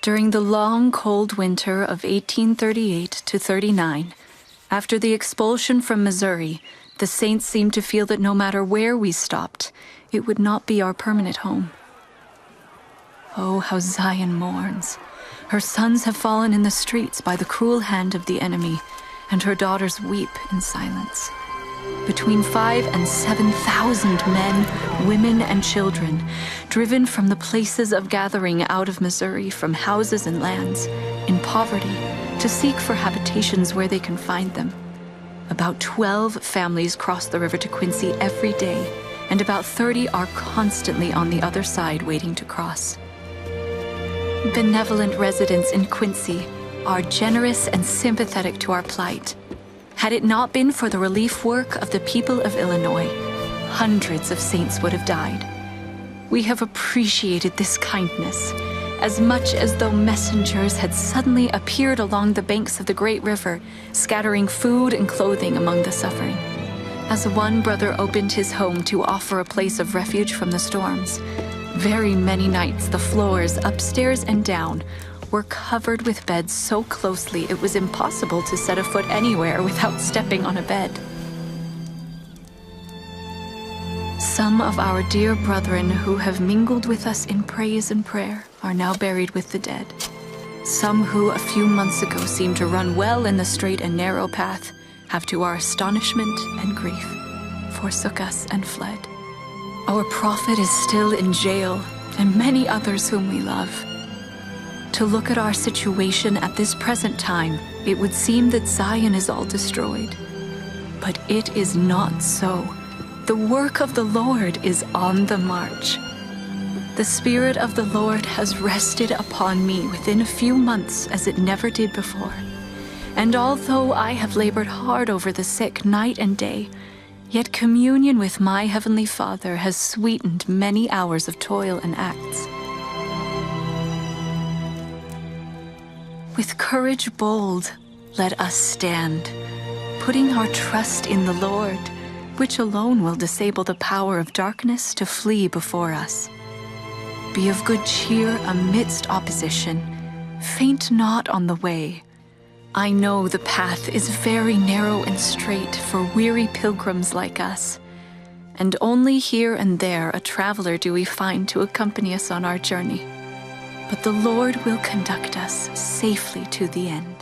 During the long, cold winter of 1838 to 39, after the expulsion from Missouri, the saints seemed to feel that no matter where we stopped, it would not be our permanent home. Oh, how Zion mourns. Her sons have fallen in the streets by the cruel hand of the enemy, and her daughters weep in silence. Between 5,000 and 7,000 men, women, and children, driven from the places of gathering out of Missouri, from houses and lands, in poverty, to seek for habitations where they can find them. About 12 families cross the river to Quincy every day, and about 30 are constantly on the other side waiting to cross. Benevolent residents in Quincy are generous and sympathetic to our plight. Had it not been for the relief work of the people of Illinois, hundreds of saints would have died. We have appreciated this kindness as much as though messengers had suddenly appeared along the banks of the great river, scattering food and clothing among the suffering. As one brother opened his home to offer a place of refuge from the storms, very many nights the floors, upstairs and down, were covered with beds so closely it was impossible to set a foot anywhere without stepping on a bed. Some of our dear brethren who have mingled with us in praise and prayer are now buried with the dead. Some who a few months ago seemed to run well in the straight and narrow path have, to our astonishment and grief, forsook us and fled. Our prophet is still in jail, and many others whom we love. To look at our situation at this present time, it would seem that Zion is all destroyed. But it is not so. The work of the Lord is on the march. The Spirit of the Lord has rested upon me within a few months as it never did before. And although I have labored hard over the sick night and day, yet communion with my Heavenly Father has sweetened many hours of toil and acts. With courage bold, let us stand, putting our trust in the Lord, which alone will disable the power of darkness to flee before us. Be of good cheer amidst opposition. Faint not on the way. I know the path is very narrow and straight for weary pilgrims like us, and only here and there a traveler do we find to accompany us on our journey. But the Lord will conduct us safely to the end.